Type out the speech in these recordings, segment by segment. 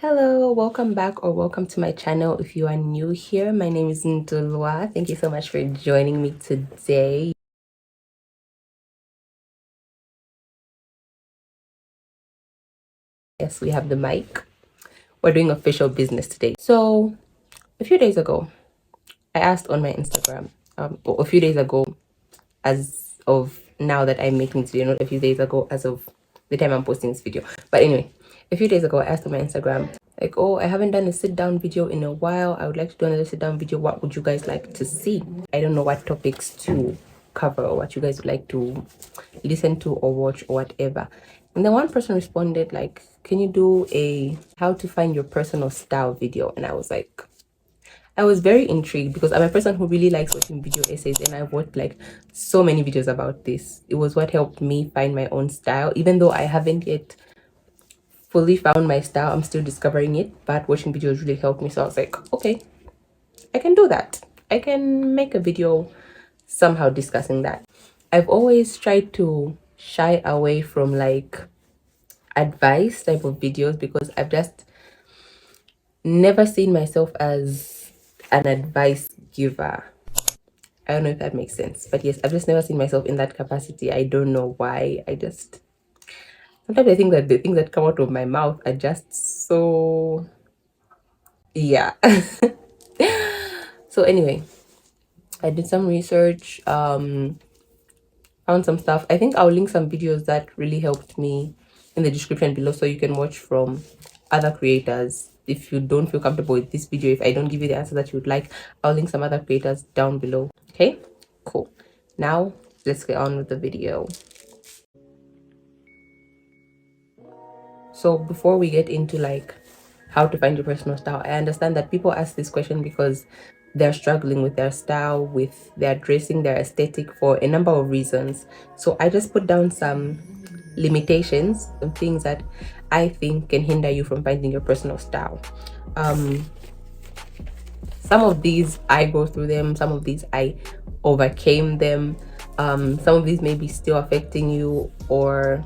Hello, welcome back or welcome to my channel. If you are new here, my name is Ndulwa. Thank you so much for joining me today. Yes, we have the mic. We're doing official business today. So a few days ago, I asked on my Instagram, or a few days ago, as of now that I'm making this video, not a few days ago as of the time I'm posting this video. But anyway, a few days ago, I asked on my Instagram, like, oh, I haven't done a sit down video in a while. I would like to do another sit down video. What would you guys like to see? I don't know what topics to cover or what you guys would like to listen to or watch or whatever. And then one person responded, like, can you do a how to find your personal style video? And I was like, I was very intrigued because I'm a person who really likes watching video essays, and I've watched like so many videos about this. It was what helped me find my own style, even though I haven't yet fully found my style. I'm still discovering it, but watching videos really helped me. So I was like, okay, I can do that. I can make a video somehow discussing that. I've always tried to shy away from like advice type of videos because I've just never seen myself as an advice giver. I don't know if that makes sense, but yes, I've just never seen myself in that capacity. I don't know why. Sometimes I think that the things that come out of my mouth are just so, yeah. So anyway, I did some research, found some stuff. I think I'll link some videos that really helped me in the description below so you can watch from other creators. If you don't feel comfortable with this video, if I don't give you the answer that you would like, I'll link some other creators down below. Okay, cool. Now let's get on with the video. So before we get into like how to find your personal style, I understand that people ask this question because they're struggling with their style, with their dressing, their aesthetic, for a number of reasons. So I just put down some limitations, some things that I think can hinder you from finding your personal style. Some of these I go through them, some of these I overcame them, some of these may be still affecting you, or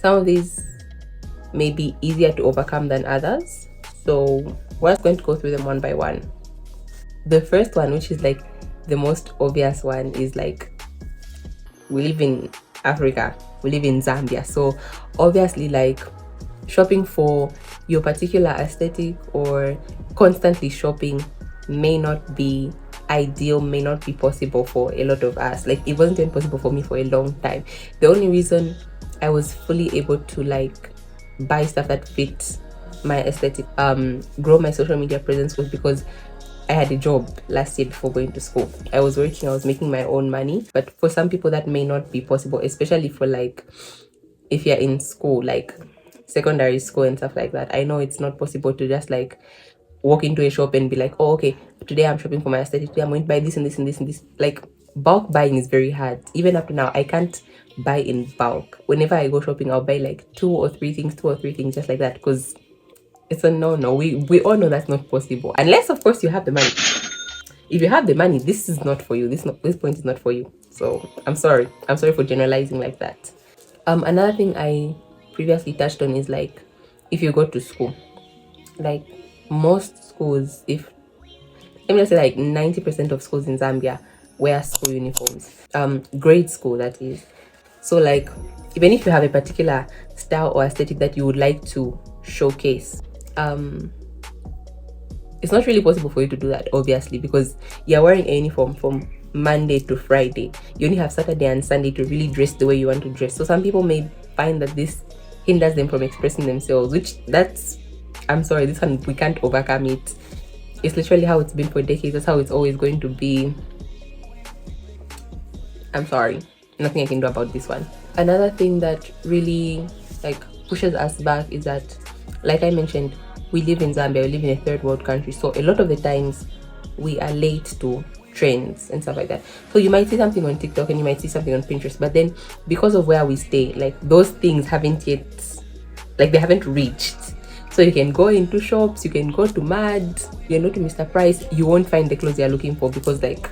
some of these may be easier to overcome than others. So we're just going to go through them one by one. The first one, which is like the most obvious one, is like, we live in Africa, we live in Zambia, so obviously like shopping for your particular aesthetic or constantly shopping may not be ideal, may not be possible for a lot of us. Like, it wasn't even possible for me for a long time. The only reason I was fully able to like buy stuff that fits my aesthetic, grow my social media presence, was because I had a job last year before going to school. I was working, I was making my own money. But for some people that may not be possible, especially for like if you're in school, like secondary school and stuff like that. I know it's not possible to just like walk into a shop and be like, oh, okay, today I'm shopping for my aesthetic, today I'm going to buy this and this and this and this. Like, bulk buying is very hard. Even up to now, I can't buy in bulk. Whenever I go shopping, I'll buy like two or three things just like that, because it's a no. We all know that's not possible, unless of course you have the money. If you have the money, this is not for you. This point is not for you. So I'm sorry for generalizing like that. Another thing I previously touched on is like, if you go to school, like most schools, if let me just say like 90% of schools in Zambia wear school uniforms, grade school that is. So like, even if you have a particular style or aesthetic that you would like to showcase, it's not really possible for you to do that, obviously, because you're wearing a uniform from Monday to Friday. You only have Saturday and Sunday to really dress the way you want to dress. So some people may find that this hinders them from expressing themselves, which I'm sorry, this one, we can't overcome it. It's literally how it's been for decades. That's how it's always going to be. I'm sorry, nothing I can do about this one. Another thing that really like pushes us back is that, like I mentioned, we live in Zambia, we live in a third world country, so a lot of the times we are late to trends and stuff like that. So you might see something on TikTok and you might see something on Pinterest, but then because of where we stay, like those things haven't reached. So you can go into shops, you can go to Mad, you can go to Mr. Price, you won't find the clothes you're looking for because like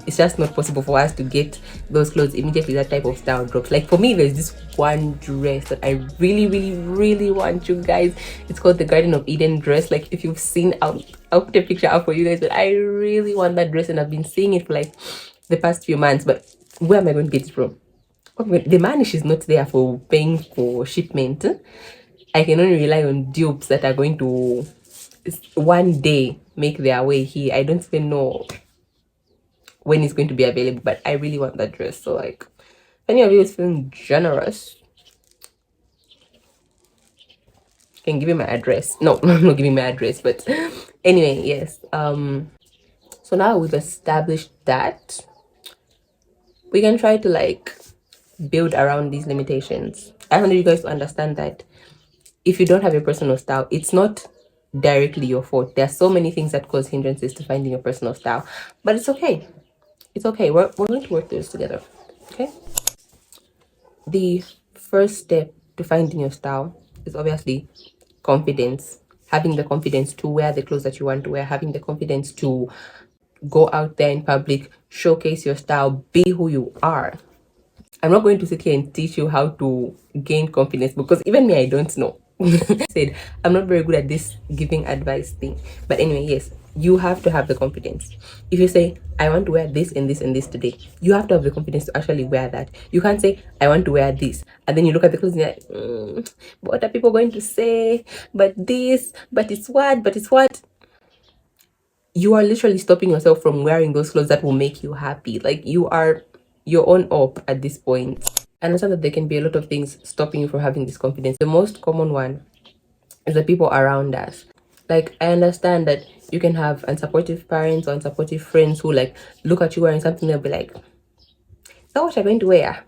it's just not possible for us to get those clothes immediately that type of style drops. Like for me, there's this one dress that I really, really, really want, you guys. It's called the Garden of Eden dress. Like if you've seen, I'll put a picture up for you guys, but I really want that dress and I've been seeing it for like the past few months. But where am I going to get it from? The money is not there for paying for shipment. I can only rely on dupes that are going to one day make their way here. I don't even know when it's going to be available, but I really want that dress. So like, if any of you is feeling generous, I can give you my address. No, I'm not giving my address, but anyway, yes. So now we've established that, we can try to like build around these limitations. I want you guys to understand that if you don't have a personal style, it's not directly your fault. There are so many things that cause hindrances to finding your personal style, but it's okay. It's okay. We're going to work through this together. Okay. The first step to finding your style is obviously confidence. Having the confidence to wear the clothes that you want to wear, having the confidence to go out there in public, showcase your style, be who you are. I'm not going to sit here and teach you how to gain confidence because even me, I don't know. I said I'm not very good at this giving advice thing. But anyway, yes, you have to have the confidence. If you say, I want to wear this and this and this today, you have to have the confidence to actually wear that. You can't say, I want to wear this. And then you look at the clothes and you're like, what are people going to say? But this, but it's what, but it's what. You are literally stopping yourself from wearing those clothes that will make you happy. Like you are your own up at this point. I understand that there can be a lot of things stopping you from having this confidence. The most common one is the people around us. Like I understand that you can have unsupportive parents or unsupportive friends who like look at you wearing something, they'll be like, is that what you're going to wear?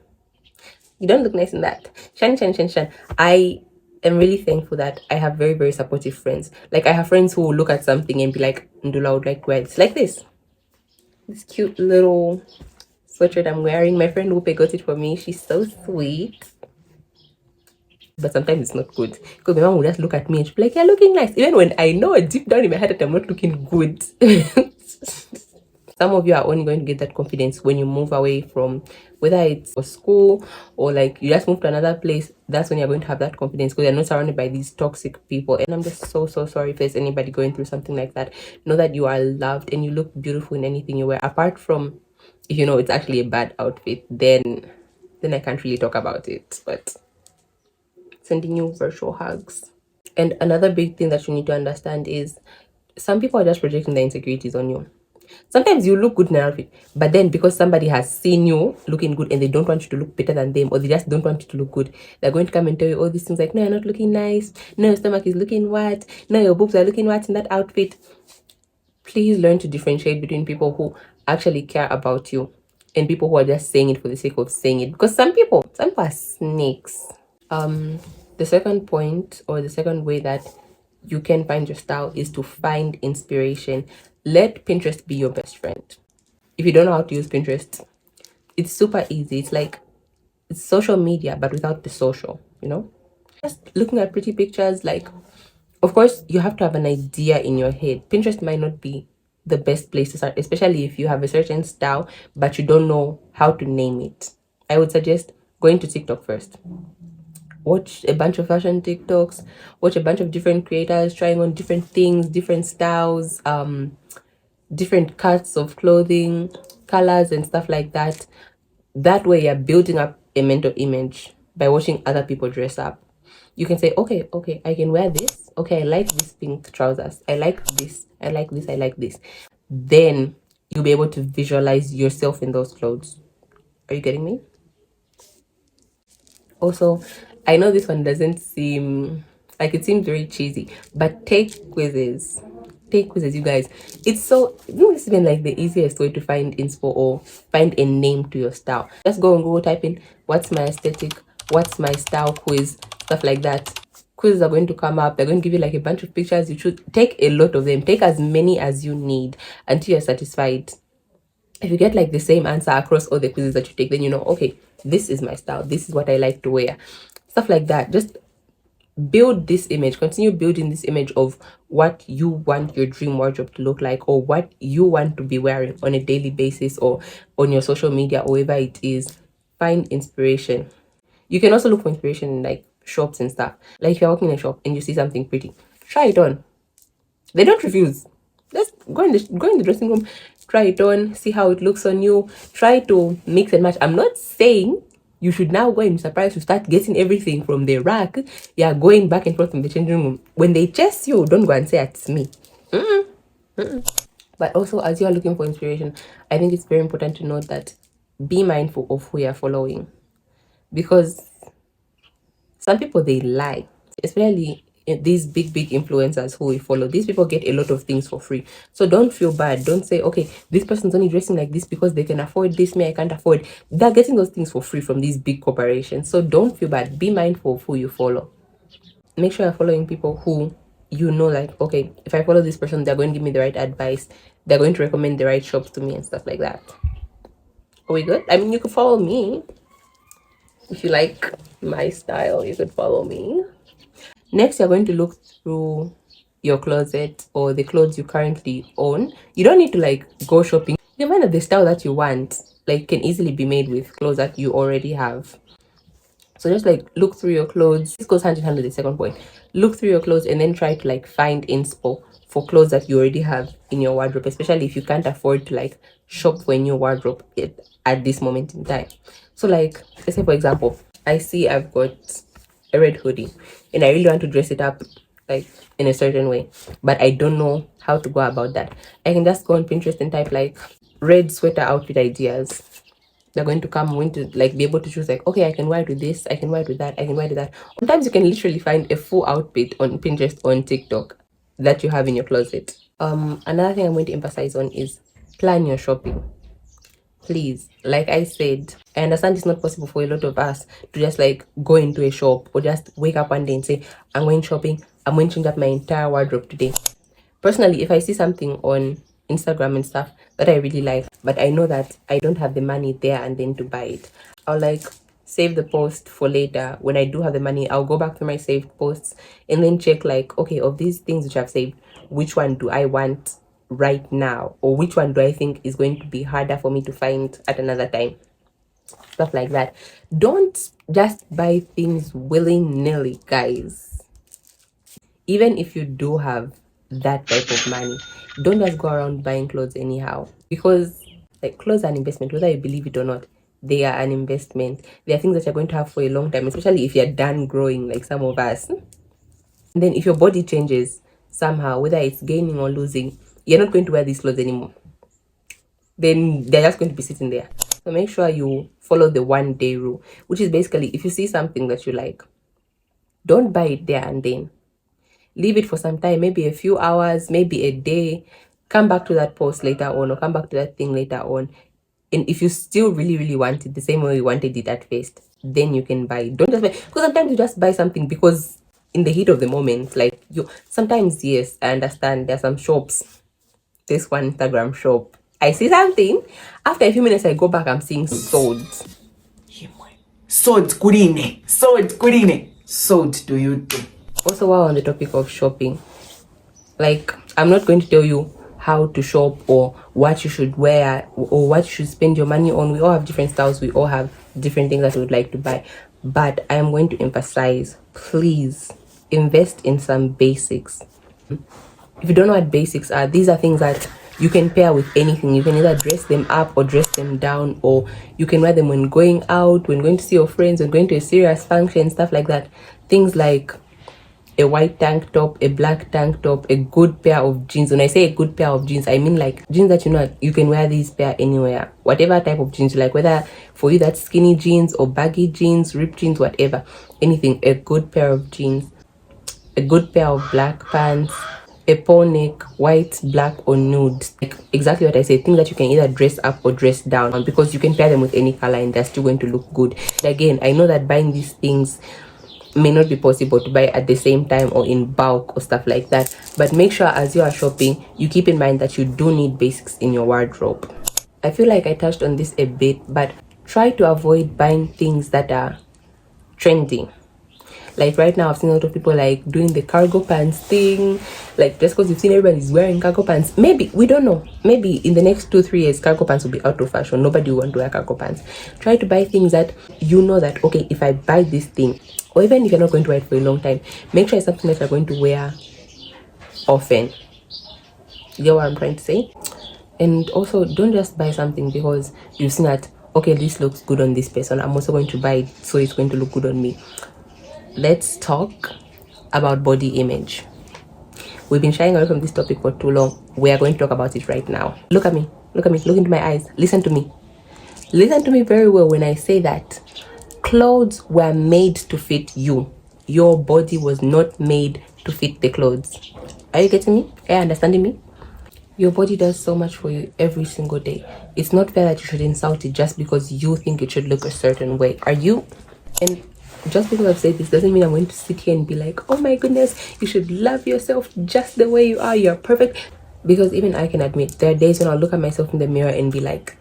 You don't look nice in that. Shan shan shan shan. I am really thankful that I have very, very supportive friends. Like I have friends who will look at something and be like, Ndula, I would like to wear this. Like this cute little sweatshirt I'm wearing. My friend Upe got it for me. She's so sweet. But sometimes it's not good because my mom will just look at me and she'll be like, you're looking nice, even when I know deep down in my head that I'm not looking good. Some of you are only going to get that confidence when you move away from, whether it's for school or like you just move to another place. That's when you're going to have that confidence because you're not surrounded by these toxic people. And I'm just so sorry if there's anybody going through something like that. Know that you are loved and you look beautiful in anything you wear, apart from if you know it's actually a bad outfit, then I can't really talk about it. But sending you virtual hugs. And another big thing that you need to understand is some people are just projecting their insecurities on you. Sometimes you look good in an outfit, but then because somebody has seen you looking good and they don't want you to look better than them, or they just don't want you to look good, they're going to come and tell you all these things like, no, you're not looking nice, no, your stomach is looking what, no, your boobs are looking what in that outfit. Please learn to differentiate between people who actually care about you and people who are just saying it for the sake of saying it, because some people are snakes. The second point, or the second way that you can find your style, is to find inspiration. Let Pinterest be your best friend. If you don't know how to use Pinterest, it's super easy. It's like it's social media but without the social, just looking at pretty pictures. Like, of course you have to have an idea in your head. Pinterest might not be the best place to start, especially if you have a certain style but you don't know how to name it. I would suggest going to TikTok first. Watch a bunch of fashion TikToks, watch a bunch of different creators trying on different things, different styles, different cuts of clothing, colors and stuff like that. That way you're building up a mental image by watching other people dress up. You can say, okay, I can wear this. Okay, I like this pink trousers. I like this. I like this. I like this. Then you'll be able to visualize yourself in those clothes. Are you getting me? Also, I know this one doesn't seem like, it seems very cheesy, but take quizzes. Take quizzes, you guys. It's so, it's even like the easiest way to find inspo or find a name to your style. Just go on Google, type in what's my aesthetic, what's my style quiz, stuff like that. Quizzes are going to come up. They're going to give you like a bunch of pictures. You should take a lot of them. Take as many as you need until you're satisfied. If you get like the same answer across all the quizzes that you take, then you know, okay, this is my style, this is what I like to wear, stuff like that. Just build this image, continue building this image of what you want your dream wardrobe to look like, or what you want to be wearing on a daily basis, or on your social media, or wherever it is. Find inspiration. You can also look for inspiration in like shops and stuff. Like if you're walking in a shop and you see something pretty, try it on. They don't refuse. Just go in the dressing room, try it on, see how it looks on you. Try to mix and match. I'm not saying you should now go and surprise to start getting everything from the rack. Yeah, going back and forth in the changing room. When they chase you, don't go and say it's me. But also, as you are looking for inspiration, I think it's very important to note that be mindful of who you're following, because some people, they lie, especially these big influencers who we follow. These people get a lot of things for free, so don't feel bad. Don't say, okay, this person's only dressing like this because they can afford this, me I can't afford. They're getting those things for free from these big corporations, so don't feel bad. Be mindful of who you follow. Make sure you're following people who you know, like, okay, if I follow this person, they're going to give me the right advice, they're going to recommend the right shops to me and stuff like that. Are we good? I mean, you could follow me if you like my style. You could follow me. Next, you're going to look through your closet or the clothes you currently own. You don't need to like go shopping. You find that the style that you want like can easily be made with clothes that you already have. So just like look through your clothes. This goes hand in hand with the second point. Look through your clothes and then try to like find inspo for clothes that you already have in your wardrobe, especially if you can't afford to like shop for a new wardrobe at this moment in time. So like, let's say for example, I see I've got a red hoodie and I really want to dress it up like in a certain way, but I don't know how to go about that. I can just go on Pinterest and type like red sweater outfit ideas. They're going to come. I'm going to like be able to choose like, okay, I can wear it with this, I can wear it with that, I can wear it with that. Sometimes you can literally find a full outfit on Pinterest or on TikTok that you have in your closet. Another thing I'm going to emphasize on is plan your shopping. Please, like I said, I understand it's not possible for a lot of us to just like go into a shop or just wake up one day and say, I'm going shopping, I'm going to change up my entire wardrobe today. Personally, if I see something on Instagram and stuff that I really like, but I know that I don't have the money there and then to buy it, I'll like save the post for later. When I do have the money, I'll go back to my saved posts and then check like, okay, of these things which I've saved, which one do I want right now, or which one do I think is going to be harder for me to find at another time. Stuff like that. Don't just buy things willy-nilly, guys. Even if you do have that type of money, don't just go around buying clothes anyhow, because like clothes are an investment. Whether you believe it or not, they are an investment. They are things that you're going to have for a long time, especially if you're done growing like some of us. And then if your body changes somehow, whether it's gaining or losing, you're not going to wear these clothes anymore. Then they're just going to be sitting there. So make sure you follow the 1 day rule, which is basically, if you see something that you like, don't buy it there and then. Leave it for some time, maybe a few hours, maybe a day. Come back to that post later on, or come back to that thing later on. And if you still really want it the same way you wanted it at first, then you can buy it. Don't just buy, because sometimes you just buy something because in the heat of the moment, like you sometimes, yes, I understand there are some shops. This one Instagram shop, I see something, after a few minutes I go back, I'm seeing sold. Sold kurine. Sold kurine. Sold to you too. Also, while on the topic of shopping, like I'm not going to tell you how to shop or what you should wear or what you should spend your money on. We all have different styles, we all have different things that we would like to buy, but I am going to emphasize, please invest in some basics. If you don't know what basics are, these are things that you can pair with anything. You can either dress them up or dress them down, or you can wear them when going out, when going to see your friends, when going to a serious function, stuff like that. Things like a white tank top, a black tank top, a good pair of jeans. When I say a good pair of jeans, I mean like jeans that you know you can wear these pair anywhere, whatever type of jeans you like, whether for you that's skinny jeans or baggy jeans, ripped jeans, whatever, anything. A good pair of jeans, a good pair of black pants, a pole neck, white, black, or nude. Like exactly what I said, things that you can either dress up or dress down, because you can pair them with any color and they're still going to look good. And again, I know that buying these things may not be possible to buy at the same time or in bulk or stuff like that, but make sure as you are shopping, you keep in mind that you do need basics in your wardrobe. I feel like I touched on this a bit, but try to avoid buying things that are trending. Like right now, I've seen a lot of people like doing the cargo pants thing. Like just because you've seen everybody's wearing cargo pants, maybe, we don't know, maybe in the next 2-3 years cargo pants will be out of fashion. Nobody will want to wear cargo pants. Try to buy things that you know that, okay, if I buy this thing, or even if you're not going to wear it for a long time, make sure it's something that you're going to wear often. You get what I'm trying to say? And also, don't just buy something because you've seen that, okay, this looks good on this person, I'm also going to buy it so it's going to look good on me. Let's talk about body image. We've been shying away from this topic for too long. We are going to talk about it right now. Look at me, look into my eyes, listen to me very well when I say that clothes were made to fit you. Your body was not made to fit the clothes. Are you getting me? Are you understanding me? Your body does so much for you every single day. It's not fair that you should insult it just because you think it should look a certain way. Are you? And just because I've said this doesn't mean I'm going to sit here and be like, oh my goodness, you should love yourself just the way you are. You're perfect. Because even I can admit, there are days when I'll look at myself in the mirror and be like,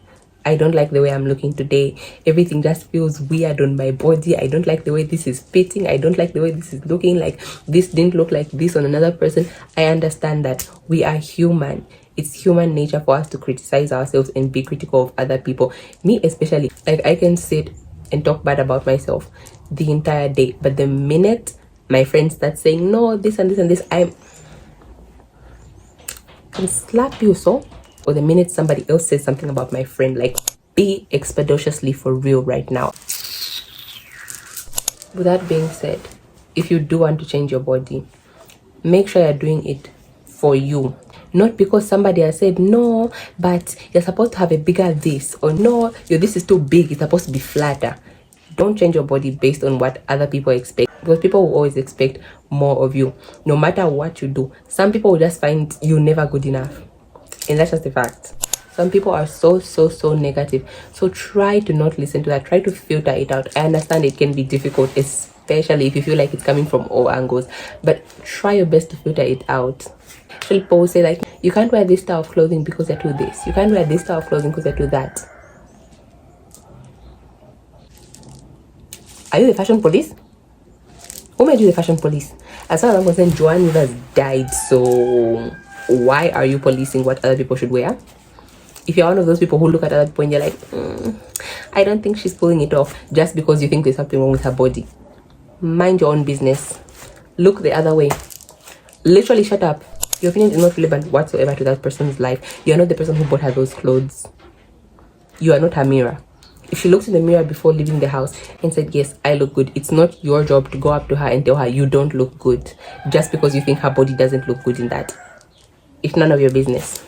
I don't like the way I'm looking today. Everything just feels weird on my body. I don't like the way this is fitting. I don't like the way this is looking. Like, this didn't look like this on another person. I understand that we are human. It's human nature for us to criticize ourselves and be critical of other people. Me especially, like, I can sit and talk bad about myself the entire day, but the minute my friends start saying no, this and this and this, I can slap you. So, or the minute somebody else says something about my friend, like, be expeditiously for real right now. With that being said, if you do want to change your body, make sure you're doing it for you. Not because somebody has said, no, but you're supposed to have a bigger this, or no, your this is too big, it's supposed to be flatter. Don't change your body based on what other people expect, because people will always expect more of you, no matter what you do. Some people will just find you never good enough, and that's just the fact. Some people are so negative. So try to not listen to that. Try to filter it out. I understand it can be difficult, especially if you feel like it's coming from all angles, but try your best to filter it out. People will say like, you can't wear this style of clothing because you're too this. You can't wear this style of clothing because you're too that. Are you the fashion police? Who made you the fashion police? As far as I'm concerned, Joanne Rivers died, so why are you policing what other people should wear? If you're one of those people who look at other people and you're like, I don't think she's pulling it off, just because you think there's something wrong with her body, mind your own business. Look the other way. Literally shut up. Your opinion is not relevant whatsoever to that person's life. You're not the person who bought her those clothes. You are not her mirror. If she looked in the mirror before leaving the house and said, yes, I look good, it's not your job to go up to her and tell her you don't look good just because you think her body doesn't look good in that. It's none of your business.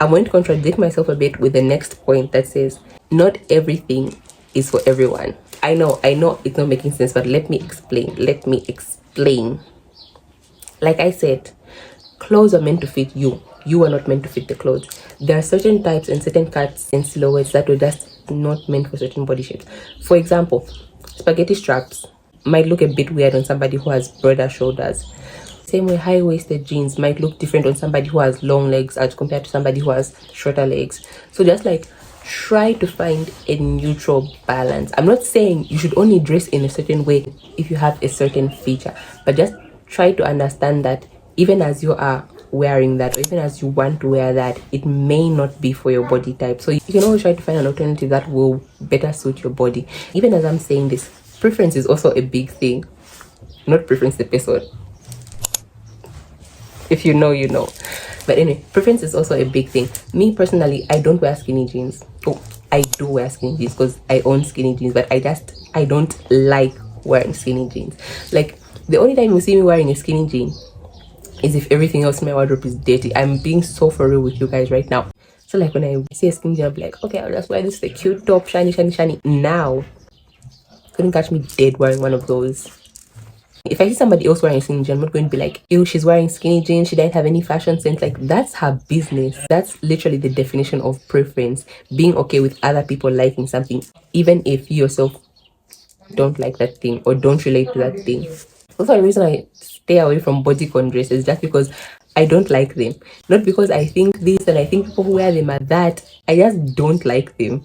I'm going to contradict myself a bit with the next point that says, not everything is for everyone. I know it's not making sense, but let me explain. Like I said, clothes are meant to fit you. You are not meant to fit the clothes. There are certain types and certain cuts and silhouettes that were just not meant for certain body shapes. For example, spaghetti straps might look a bit weird on somebody who has broader shoulders. Same way, high-waisted jeans might look different on somebody who has long legs as compared to somebody who has shorter legs. So just like, try to find a neutral balance. I'm not saying you should only dress in a certain way if you have a certain feature, but just try to understand that even as you are wearing that, or even as you want to wear that, it may not be for your body type. So you can always try to find an alternative that will better suit your body. Even as I'm saying this, preference is also a big thing. Not preference the person. If you know, you know. But anyway, preference is also a big thing. Me personally, I don't wear skinny jeans. Oh, I do wear skinny jeans because I own skinny jeans, but I don't like wearing skinny jeans. Like, the only time you see me wearing a skinny jean is if everything else in my wardrobe is dirty. I'm being so for real with you guys right now. So like, when I see a skinny jean, I'll be like, okay, I'll just wear this, the cute top, shiny. Now, couldn't catch me dead wearing one of those. If I see somebody else wearing a skinny jean, I'm not going to be like, ew, she's wearing skinny jeans, she didn't have any fashion sense. Like, that's her business. That's literally the definition of preference. Being okay with other people liking something, even if you yourself don't like that thing or don't relate to that thing. Also, the reason I stay away from bodycon dresses just because I don't like them. Not because I think this and I think people who wear them are that. I just don't like them.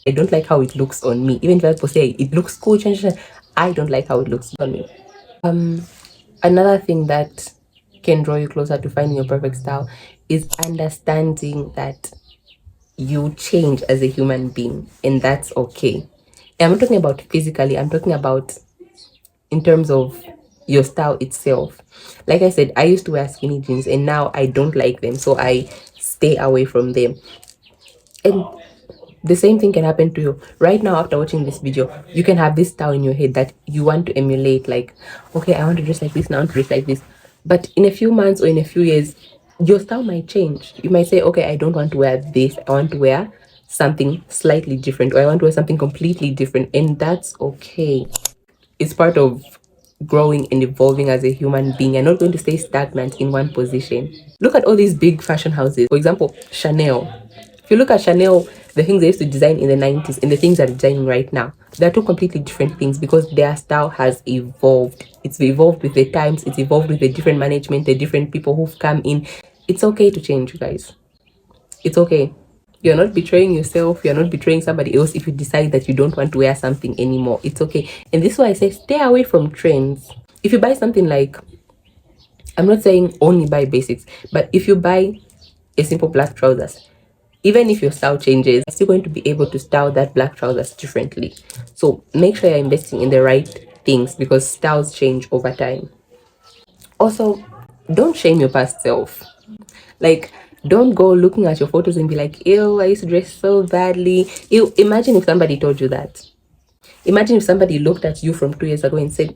I don't like how it looks on me. Even if people say it looks cool, I don't like how it looks on me. Another thing that can draw you closer to finding your perfect style is understanding that you change as a human being, and that's okay. And I'm not talking about physically, I'm talking about in terms of your style itself. Like I said, I used to wear skinny jeans and now I don't like them, so I stay away from them. And the same thing can happen to you right now. After watching this video, you can have this style in your head that you want to emulate, like, okay, I want to dress like this, now I want to dress like this. But in a few months or in a few years, your style might change. You might say, okay, I don't want to wear this, I want to wear something slightly different, or I want to wear something completely different, and that's okay. It's part of growing and evolving as a human being. You're not going to stay stagnant in one position. Look at all these big fashion houses. For example, Chanel. If you look at Chanel, the things they used to design in the 90s and the things they're designing right now, they're two completely different things because their style has evolved. It's evolved with the times, it's evolved with the different management, the different people who've come in. It's okay to change, you guys. It's okay. You're not betraying yourself, you're not betraying somebody else if you decide that you don't want to wear something anymore. It's okay. And this is why I say stay away from trends. If you buy something, like, I'm not saying only buy basics, but if you buy a simple black trousers, even if your style changes, you're still going to be able to style that black trousers differently. So make sure you're investing in the right things because styles change over time. Also, don't shame your past self. Like, don't go looking at your photos and be like, ew, I used to dress so badly. Ew, imagine if somebody told you that. Imagine if somebody looked at you from 2 years ago and said,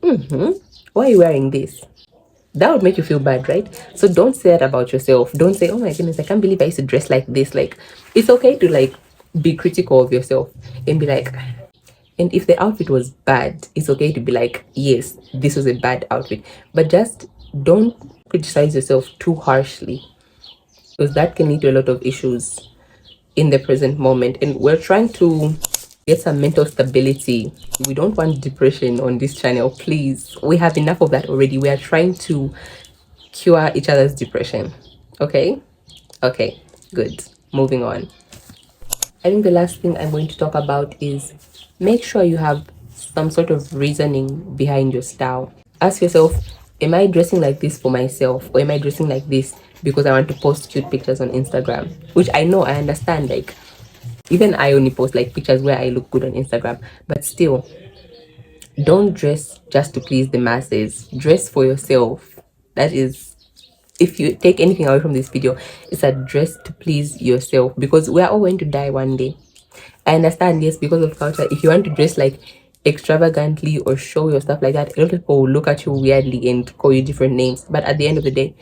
why are you wearing this? That would make you feel bad, right? So don't say that about yourself. Don't say, oh my goodness, I can't believe I used to dress like this. Like, it's okay to, like, be critical of yourself and be like, and if the outfit was bad, it's okay to be like, yes, this was a bad outfit. But just don't criticize yourself too harshly because that can lead to a lot of issues in the present moment. And we're trying to get some mental stability. We don't want depression on this channel, please. We have enough of that already. We are trying to cure each other's depression. Okay, good. Moving on. I think the last thing I'm going to talk about is make sure you have some sort of reasoning behind your style. Ask yourself, am I dressing like this for myself, or am I dressing like this because I want to post cute pictures on Instagram? Which I know, I understand, like, even I only post like pictures where I look good on Instagram, but still, don't dress just to please the masses. Dress for yourself. That is, if you take anything away from this video, it's a dress to please yourself because we are all going to die one day. I understand, yes, because of culture, if you want to dress like extravagantly or show your stuff like that, a lot of people will look at you weirdly and call you different names. But at the end of the day,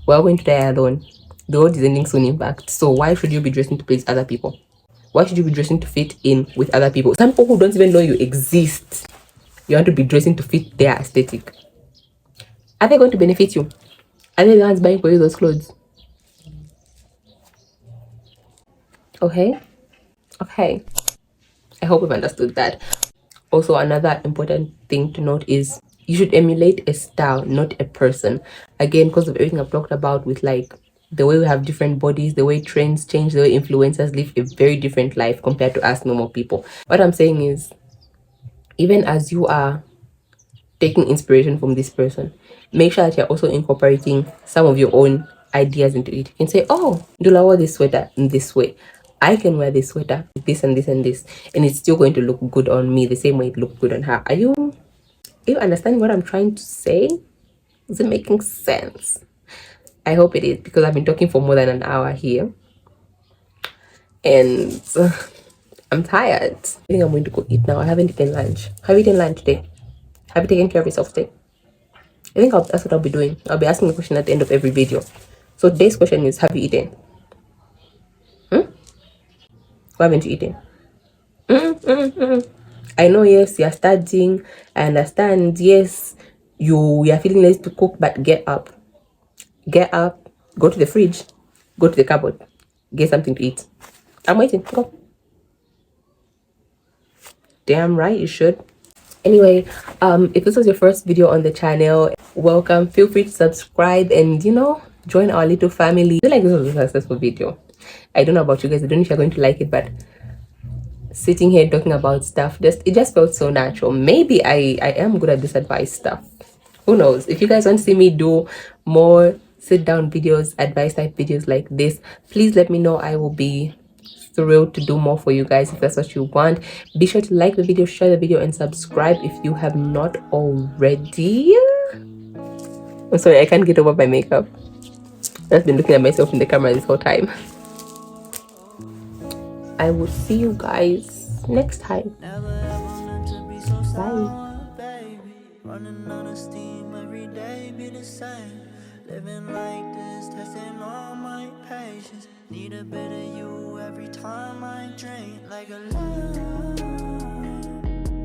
we're all going to die alone. The world is ending soon, in fact. So why should you be dressing to please other people? Why should you be dressing to fit in with other people? Some people who don't even know you exist, you want to be dressing to fit their aesthetic. Are they going to benefit you? Are they the ones buying for you those clothes? Okay. I hope we've understood that. Also, another important thing to note is you should emulate a style, not a person. Again, because of everything I've talked about with, like, the way we have different bodies, the way trends change, the way influencers live a very different life compared to us normal people. What I'm saying is, even as you are taking inspiration from this person, make sure that you're also incorporating some of your own ideas into it. You can say, oh, Dula wore this sweater in this way. I can wear this sweater with this and this and this, and it's still going to look good on me the same way it looked good on her. Are you understanding what I'm trying to say? Is it making sense? I hope it is, because I've been talking for more than an hour here and I'm tired. I think I'm going to go eat now. I haven't eaten lunch. Have you eaten lunch today? Have you taken care of yourself today? I think that's what I'll be doing. I'll be asking a question at the end of every video. So today's question is, have you eaten? Why haven't you eaten? I know, yes, you're studying. I understand, yes, you are feeling lazy to cook, but get up. Get up, go to the fridge, go to the cupboard, get something to eat. I'm waiting. Go. Damn right you should. Anyway, if this was your first video on the channel, welcome. Feel free to subscribe and, you know, join our little family. I feel like this was a successful video. I don't know about you guys. I don't know if you're going to like it, but sitting here talking about stuff. It just felt so natural. Maybe I am good at this advice stuff. Who knows? If you guys want to see me do more sit down videos, advice type videos like this, please let me know. I will be thrilled to do more for you guys if that's what you want. Be sure to like the video, share the video, and subscribe if you have not already. I'm sorry, I can't get over my makeup. I've been looking at myself in the camera this whole time. I will see you guys next time. Bye. Running out of steam every day be the same. Living like this, testing all my patience. Need a bit of you every time I drink like a love.